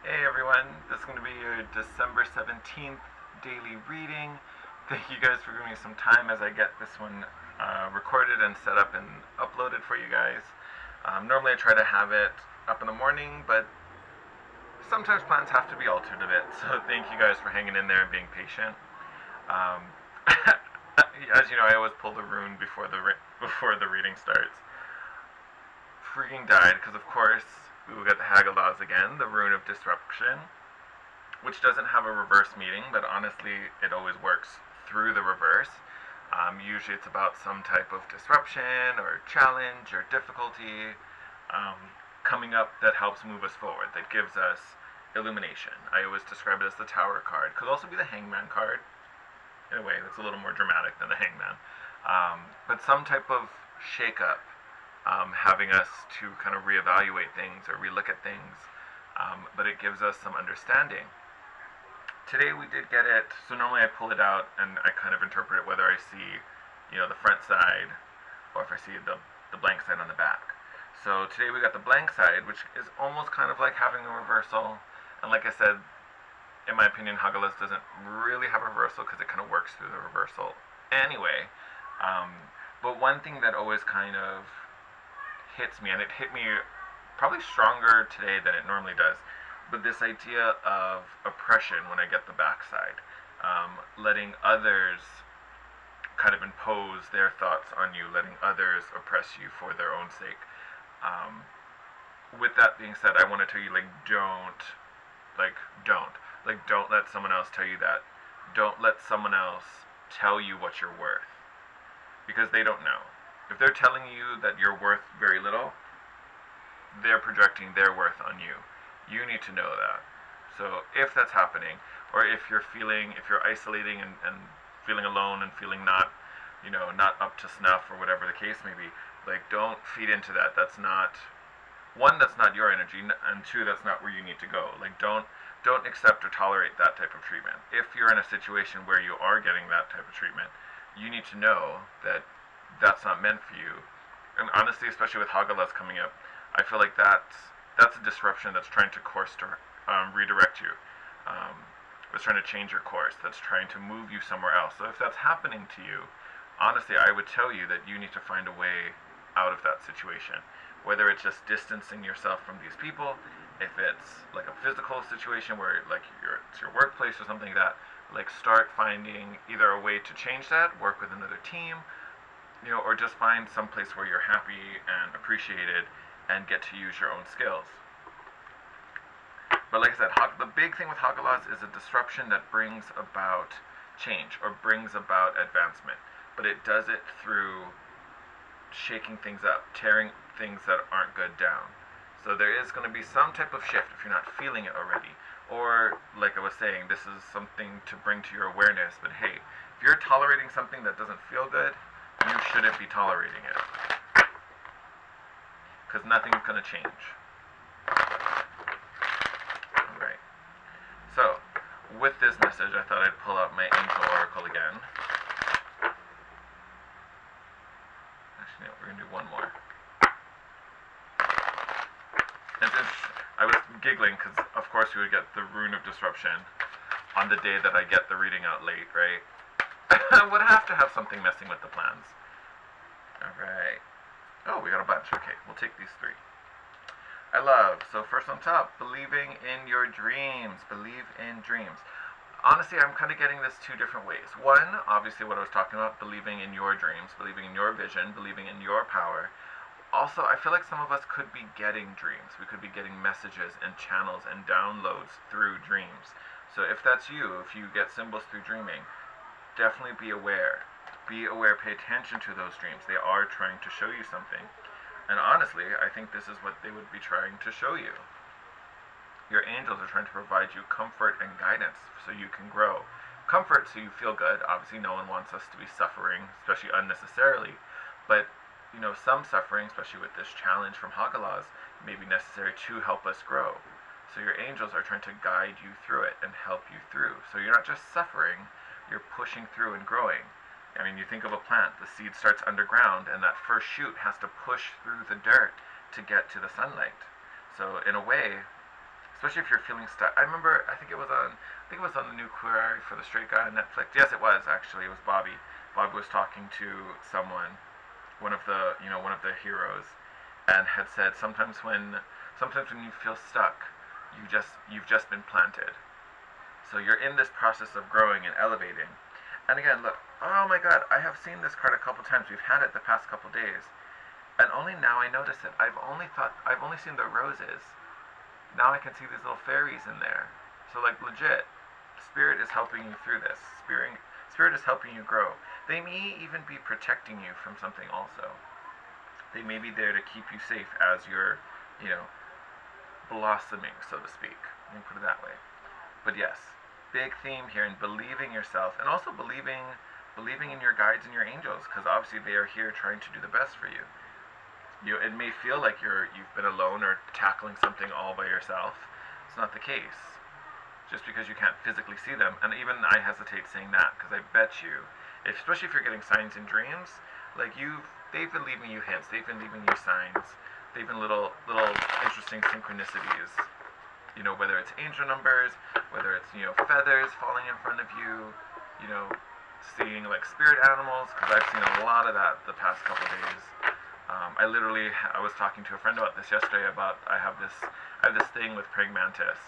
Hey everyone, this is going to be your December 17th daily reading. Thank you guys for giving me some time as I get this one recorded and set up and uploaded for you guys. Normally I try to have it up in the morning, but sometimes plans have to be altered a bit, so thank you guys for hanging in there and being patient. Um, as you know, I always pull the rune before the reading starts. Freaking died because, of course, we will get the Hagalaz again, the rune of disruption, which doesn't have a reverse meaning, but honestly, it always works through the reverse. Usually, it's about some type of disruption or challenge or difficulty um, coming up that helps move us forward, that gives us illumination. I always describe it as the Tower card. Could also be the Hangman card, in a way that's a little more dramatic than the Hangman. But some type of shake-up, having us to kind of reevaluate things or relook at things, but it gives us some understanding. Today we did get it, so normally I pull it out and I kind of interpret it whether I see, the front side or if I see the blank side on the back. So today we got the blank side, which is almost kind of like having a reversal. And like I said, in my opinion, Hagalaz doesn't really have a reversal because it kind of works through the reversal anyway. Um, but one thing that always kind of hits me, and it hit me probably stronger today than it normally does, but this idea of oppression when I get the backside, letting others kind of impose their thoughts on you, letting others oppress you for their own sake. Um, with that being said, I want to tell you, like, don't. Like, don't let someone else tell you that. Don't let someone else tell you what you're worth because they don't know. If they're telling you that you're worth very little, they're projecting their worth on you. You need to know that. So if that's happening, or if you're isolating and feeling alone and feeling not up to snuff or whatever the case may be, like don't feed into that. That's not one, that's not your energy, and two, that's not where you need to go. Like don't accept or tolerate that type of treatment. If you're in a situation where you are getting that type of treatment, you need to know that that's not meant for you. And honestly, especially with Hagalaz coming up, I feel like that's a disruption that's trying to redirect you. Um, that's trying to change your course. That's trying to move you somewhere else. So if that's happening to you, honestly, I would tell you that you need to find a way out of that situation. Whether it's just distancing yourself from these people, if it's like a physical situation where like it's your workplace or something like that, like start finding either a way to change that, work with another team, or just find some place where you're happy and appreciated and get to use your own skills. But like I said, the big thing with Hagalaz is a disruption that brings about change or brings about advancement. But it does it through shaking things up, tearing things that aren't good down. So there is going to be some type of shift if you're not feeling it already. Or, like I was saying, this is something to bring to your awareness. But hey, if you're tolerating something that doesn't feel good, you shouldn't be tolerating it. Because nothing's going to change. Alright. So, with this message, I thought I'd pull out my Angel Oracle again. Actually, no, we're going to do one more. And I was giggling because, of course, we would get the Rune of Disruption on the day that I get the reading out late, right? I would have to have something messing with the plans. Alright. Oh, we got a bunch. Okay, we'll take these three. I love. So first on top, believing in your dreams. Believe in dreams. Honestly, I'm kind of getting this two different ways. One, obviously what I was talking about, believing in your dreams, believing in your vision, believing in your power. Also, I feel like some of us could be getting dreams. We could be getting messages and channels and downloads through dreams. So if that's you, if you get symbols through dreaming, definitely be aware. Be aware, pay attention to those dreams. They are trying to show you something. And honestly, I think this is what they would be trying to show you. Your angels are trying to provide you comfort and guidance so you can grow. Comfort so you feel good. Obviously, no one wants us to be suffering, especially unnecessarily. But, some suffering, especially with this challenge from Hagalaz, may be necessary to help us grow. So your angels are trying to guide you through it and help you through. So you're not just suffering, you're pushing through and growing. I mean, you think of a plant, the seed starts underground, and that first shoot has to push through the dirt to get to the sunlight. So in a way, especially if you're feeling stuck. I remember, I think it was on the new Queer Eye for the Straight Guy on Netflix. Yes, it was actually. It was Bobby. Bobby was talking to someone, one of the heroes, and had said sometimes when you feel stuck, you've just been planted. So you're in this process of growing and elevating. And again, look, oh my God, I have seen this card a couple times. We've had it the past couple days, and only now I notice it. I've only seen the roses. Now I can see these little fairies in there. So like legit, spirit is helping you through this. Spirit is helping you grow. They may even be protecting you from something also. They may be there to keep you safe as you're, you know, blossoming, so to speak. Let me put it that way. But yes, big theme here in believing yourself, and also believing in your guides and your angels, because obviously they are here trying to do the best for you. It may feel like you've been alone or tackling something all by yourself. It's not the case. Just because you can't physically see them, and even I hesitate saying that, because I bet you, especially if you're getting signs in dreams, like they've been leaving you hints, they've been leaving you signs, they've been little interesting synchronicities. You know, whether it's angel numbers, whether it's, you know, feathers falling in front of you, you know, seeing like spirit animals, because I've seen a lot of that the past couple days. I was talking to a friend about this yesterday. I have this thing with praying mantis,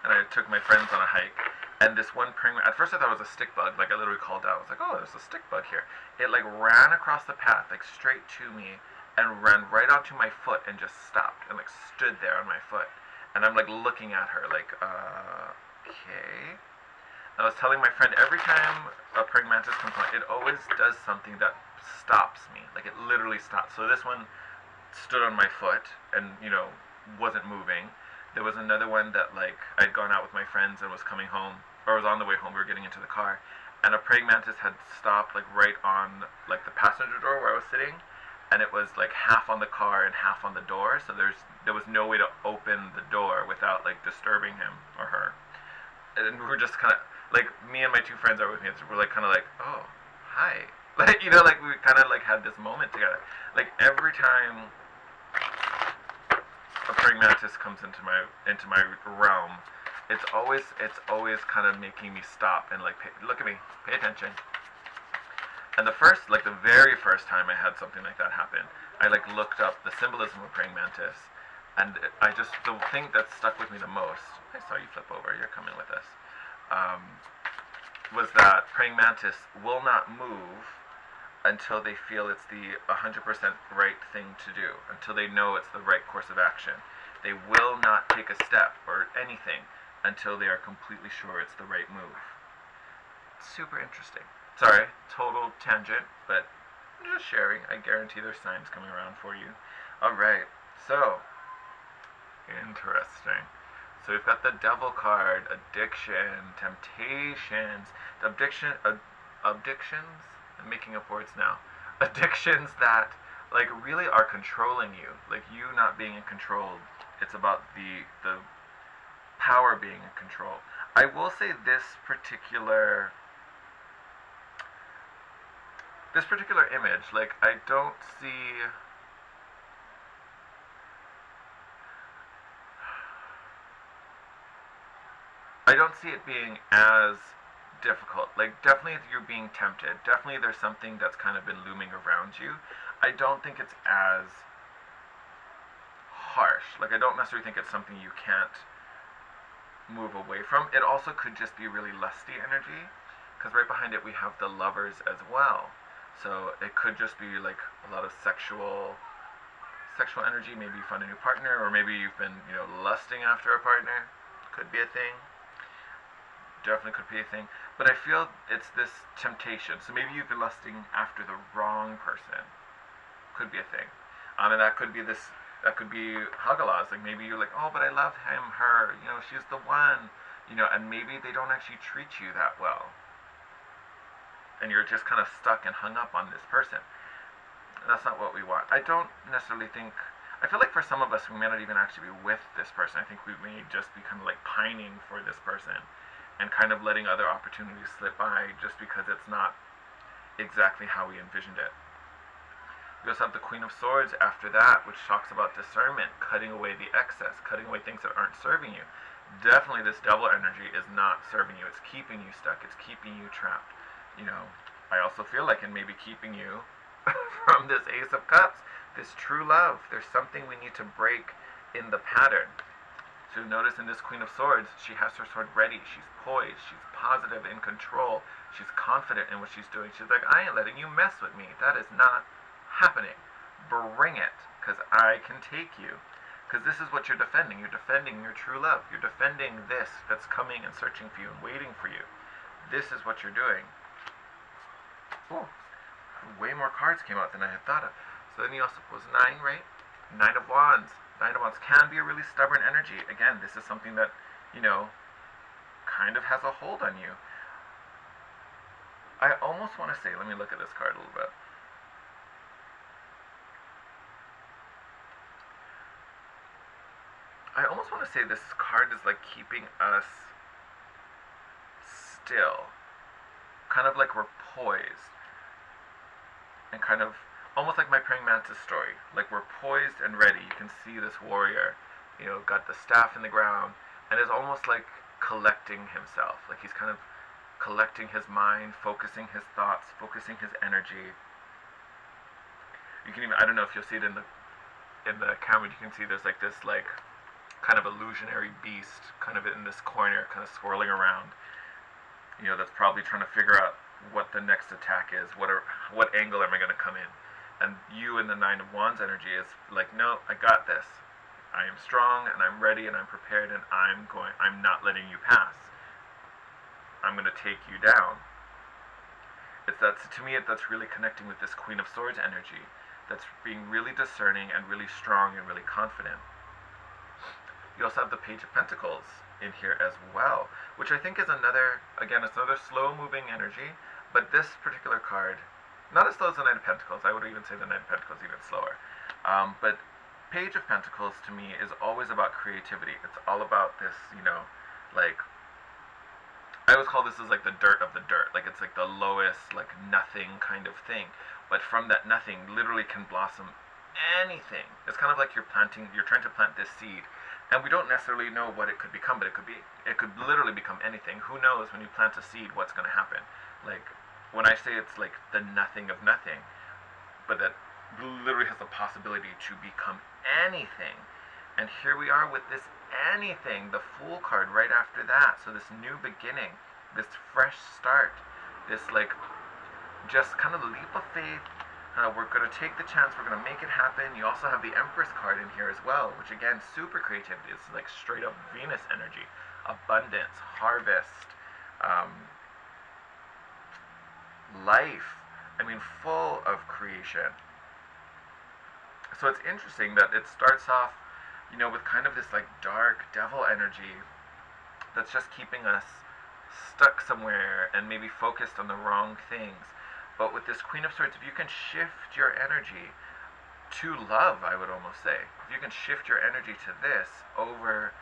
and I took my friends on a hike, and this one praying, at first I thought it was a stick bug. Like I literally called out. I was like, oh, there's a stick bug here. It like ran across the path, like straight to me, and ran right onto my foot and just stopped and like stood there on my foot. And I'm like looking at her like, okay. And I was telling my friend, every time a praying mantis comes on, it always does something that stops me. Like it literally stops. So this one stood on my foot and, you know, wasn't moving. There was another one that like I'd gone out with my friends and was coming home, or was on the way home. We were getting into the car, and a praying mantis had stopped like right on like the passenger door where I was sitting, and it was like half on the car and half on the door. So there was no way to open the door without like disturbing him or her. And we were just kind of like, me and my two friends are with me. We're like kind of like, oh, hi, like, you know, like we kind of like had this moment together. Like every time a praying mantis comes into my realm, it's always kind of making me stop and like look at me, pay attention. And the very first time I had something like that happen, I like looked up the symbolism of praying mantis, and the thing that stuck with me the most, I saw you flip over, you're coming with us, was that praying mantis will not move until they feel it's the 100% right thing to do, until they know it's the right course of action. They will not take a step or anything until they are completely sure it's the right move. Super interesting. Sorry, total tangent, but I'm just sharing. I guarantee there's signs coming around for you. Alright, so, interesting. So we've got the Devil card, addiction, temptations, addictions? I'm making up words now. Addictions that, like, really are controlling you. Like, you not being in control. It's about the power being in control. I will say this particular image, like, I don't see it being as difficult. Like, definitely you're being tempted. Definitely there's something that's kind of been looming around you. I don't think it's as harsh. Like, I don't necessarily think it's something you can't move away from. It also could just be really lusty energy, because right behind it we have the Lovers as well. So it could just be like a lot of sexual energy. Maybe you found a new partner, or maybe you've been, you know, lusting after a partner. Could be a thing. Definitely could be a thing. But I feel it's this temptation. So maybe you've been lusting after the wrong person. Could be a thing. And that could be Hagalas. Like, maybe you're like, oh, but I love him, her, you know, she's the one, you know, and maybe they don't actually treat you that well. And you're just kind of stuck and hung up on this person. That's not what we want. I don't necessarily think, I feel like for some of us, we may not even actually be with this person. I think we may just be kind of like pining for this person and kind of letting other opportunities slip by just because it's not exactly how we envisioned it. We also have the Queen of Swords after that, which talks about discernment, cutting away the excess, cutting away things that aren't serving you. Definitely this devil energy is not serving you. It's keeping you stuck. It's keeping you trapped. You know, I also feel like it may be keeping you from this Ace of Cups, this true love. There's something we need to break in the pattern. So notice in this Queen of Swords, she has her sword ready. She's poised. She's positive, in control. She's confident in what she's doing. She's like, I ain't letting you mess with me. That is not happening. Bring it, because I can take you. Because this is what you're defending. You're defending your true love. You're defending this that's coming and searching for you and waiting for you. This is what you're doing. Oh, way more cards came out than I had thought of. So then you also was 9, right? 9 of Wands. 9 of Wands can be a really stubborn energy. Again, this is something that, you know, kind of has a hold on you. I almost want to say, let me look at this card a little bit. I almost want to say this card is like keeping us still. Kind of like we're poised. And kind of almost like my praying mantis story. Like we're poised and ready. You can see this warrior, you know, got the staff in the ground and is almost like collecting himself. Like he's kind of collecting his mind, focusing his thoughts, focusing his energy. You can even, I don't know if you'll see it in the camera, you can see there's like this like kind of illusionary beast kind of in this corner, kind of swirling around. You know, that's probably trying to figure out what the next attack is. What angle am I going to come in? And you in the 9 of Wands energy is like, no, I got this. I am strong and I'm ready and I'm prepared and I'm not letting you pass. I'm going to take you down. To me, that's really connecting with this Queen of Swords energy. That's being really discerning and really strong and really confident. You also have the Page of Pentacles in here as well, which I think is another, again, it's another slow-moving energy, but this particular card, not as slow as the Knight of Pentacles, I would even say the Knight of Pentacles even slower, but Page of Pentacles to me is always about creativity. It's all about this, you know, like, I always call this as like the dirt of the dirt, like it's like the lowest, like nothing kind of thing, but from that nothing literally can blossom anything. It's kind of like you're trying to plant this seed, and we don't necessarily know what it could become, but it could literally become anything. Who knows when you plant a seed what's going to happen? Like when I say it's like the nothing of nothing, but that literally has the possibility to become anything. And here we are with this anything, the Fool card right after that. So this new beginning, this fresh start, this like just kind of leap of faith. We're going to take the chance, we're going to make it happen. You also have the Empress card in here as well, which again, super creativity. It's like straight up Venus energy, abundance, harvest, life. I mean, full of creation. So it's interesting that it starts off, you know, with kind of this like dark devil energy that's just keeping us stuck somewhere and maybe focused on the wrong things. But with this Queen of Swords, if you can shift your energy to love, I would almost say, if you can shift your energy to this over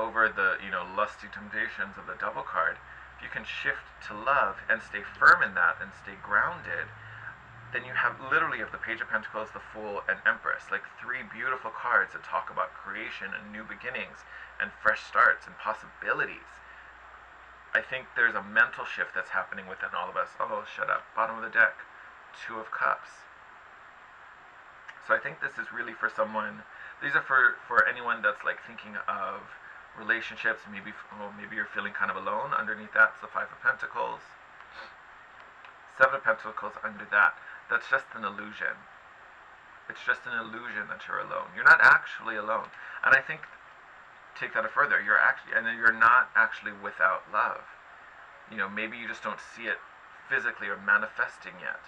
the, you know, lusty temptations of the Devil card, if you can shift to love and stay firm in that and stay grounded, then you have literally of the Page of Pentacles, the Fool, and Empress, like 3 beautiful cards that talk about creation and new beginnings and fresh starts and possibilities. I think there's a mental shift that's happening within all of us. Oh, shut up. Bottom of the deck. 2 of Cups. So I think this is really for someone, these are for anyone that's like thinking of relationships. Maybe you're feeling kind of alone. Underneath that's the 5 of Pentacles. 7 of Pentacles under that. That's just an illusion. It's just an illusion that you're alone. You're not actually alone. And I think, take that further, you're not actually without love. You know, maybe you just don't see it physically or manifesting yet.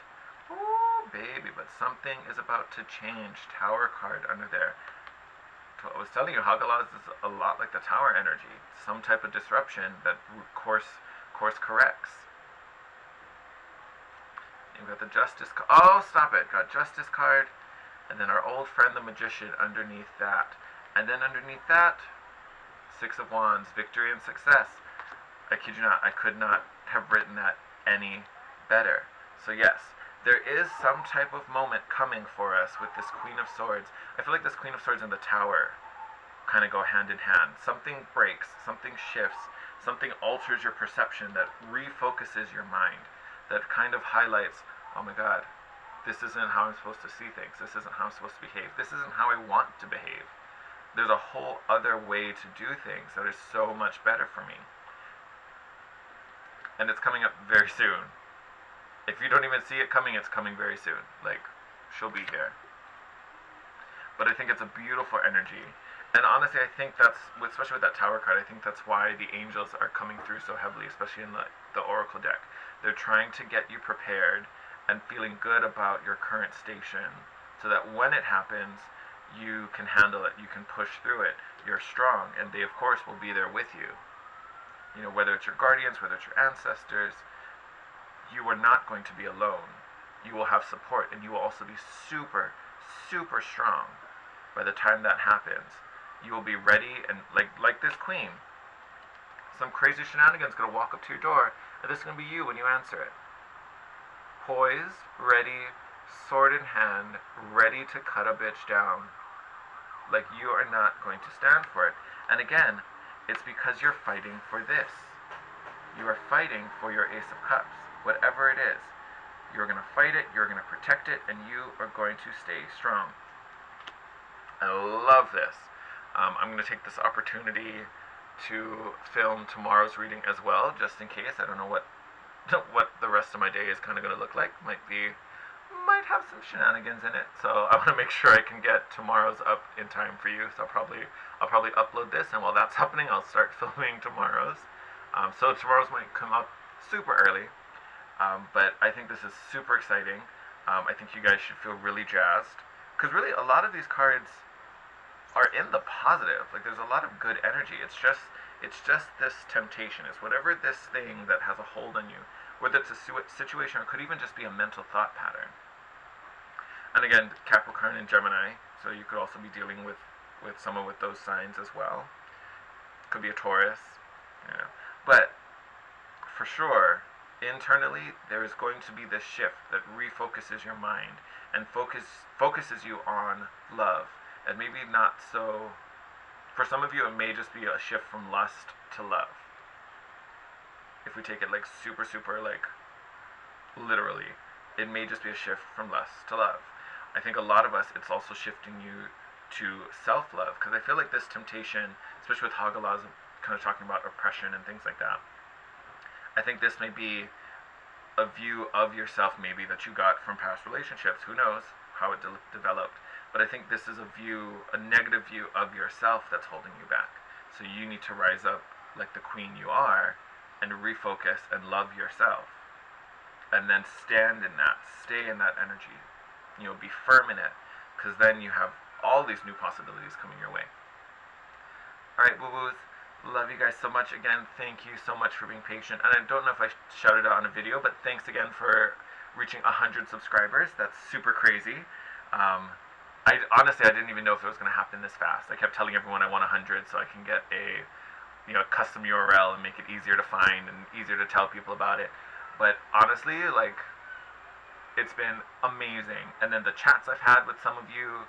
Oh, baby, but something is about to change. Tower card under there. I was telling you, Haggalaz is a lot like the Tower energy. Some type of disruption that course corrects. You've got the Justice card. Oh, stop it. Got Justice card. And then our old friend, the Magician, underneath that. And then underneath that, 6 of Wands, victory and success. I kid you not, I could not have written that any better. So yes, there is some type of moment coming for us with this Queen of Swords. I feel like this Queen of Swords and the Tower kind of go hand in hand. Something breaks, something shifts, something alters your perception that refocuses your mind, that kind of highlights, oh my god, this isn't how I'm supposed to see things. This isn't how I'm supposed to behave. This isn't how I want to behave. There's a whole other way to do things that is so much better for me. And it's coming up very soon. If you don't even see it coming, it's coming very soon. Like, she'll be here. But I think it's a beautiful energy. And honestly, I think that's, especially with that Tower card, I think that's why the angels are coming through so heavily, especially in the Oracle deck. They're trying to get you prepared and feeling good about your current station so that when it happens, you can handle it, you can push through it, you're strong, and they of course will be there with you. You know, whether it's your guardians, whether it's your ancestors, you are not going to be alone. You will have support, and you will also be super, super strong by the time that happens. You will be ready, and like this queen, some crazy shenanigans gonna walk up to your door, and this is gonna be you when you answer it. Poised, ready, sword in hand, ready to cut a bitch down. Like, you are not going to stand for it. And again, it's because you're fighting for this. You are fighting for your Ace of Cups. Whatever it is, you're going to fight it, you're going to protect it, and you are going to stay strong. I love this. I'm going to take this opportunity to film tomorrow's reading as well, just in case. I don't know what the rest of my day is kind of going to look like. Might have some shenanigans in it, so I want to make sure I can get tomorrow's up in time for you. So I'll probably upload this, and while that's happening, I'll start filming tomorrow's. So tomorrow's might come up super early, but I think this is super exciting. I think you guys should feel really jazzed, because really a lot of these cards are in the positive. Like, there's a lot of good energy. It's just this temptation. It's whatever this thing that has a hold on you, whether it's a situation or it could even just be a mental thought pattern. And again, Capricorn and Gemini, so you could also be dealing with someone with those signs as well. Could be a Taurus, you know. But for sure, internally, there is going to be this shift that refocuses your mind and focuses you on love. And maybe not so, for some of you, it may just be a shift from lust to love. If we take it like super, super, like literally, it may just be a shift from lust to love. I think a lot of us, it's also shifting you to self-love, because I feel like this temptation, especially with Hagalaz, kind of talking about oppression and things like that, I think this may be a view of yourself maybe that you got from past relationships. Who knows how it developed. But I think this is a negative view of yourself that's holding you back. So you need to rise up like the queen you are and refocus and love yourself. And then stand in that, stay in that energy. You know, be firm in it, because then you have all these new possibilities coming your way. Alright, boo-boos, love you guys so much. Again, thank you so much for being patient. And I don't know if I shouted out on a video, but thanks again for reaching 100 subscribers. That's super crazy. Honestly, I didn't even know if it was going to happen this fast. I kept telling everyone I want 100 so I can get a custom URL and make it easier to find and easier to tell people about it. But honestly, like, it's been amazing. And then the chats I've had with some of you,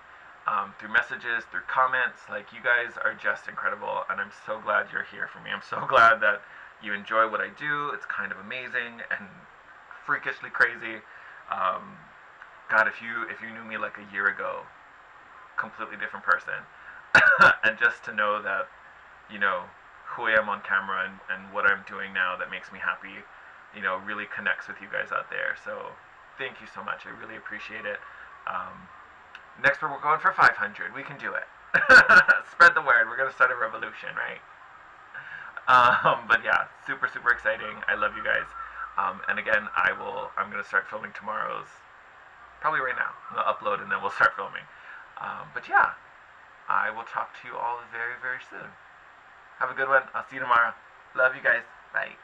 through messages, through comments, like, you guys are just incredible, and I'm so glad you're here for me. I'm so glad that you enjoy what I do. It's kind of amazing and freakishly crazy. God, if you knew me like a year ago, completely different person. And just to know that, you know, who I am on camera and what I'm doing now that makes me happy, you know, really connects with you guys out there. So thank you so much. I really appreciate it. Next we're going for 500. We can do it. Spread the word. We're going to start a revolution, right? But yeah, super, super exciting. I love you guys. And again, I'm going to start filming tomorrow's, probably right now. I'm going to upload and then we'll start filming. But yeah, I will talk to you all very, very soon. Have a good one. I'll see you tomorrow. Love you guys. Bye.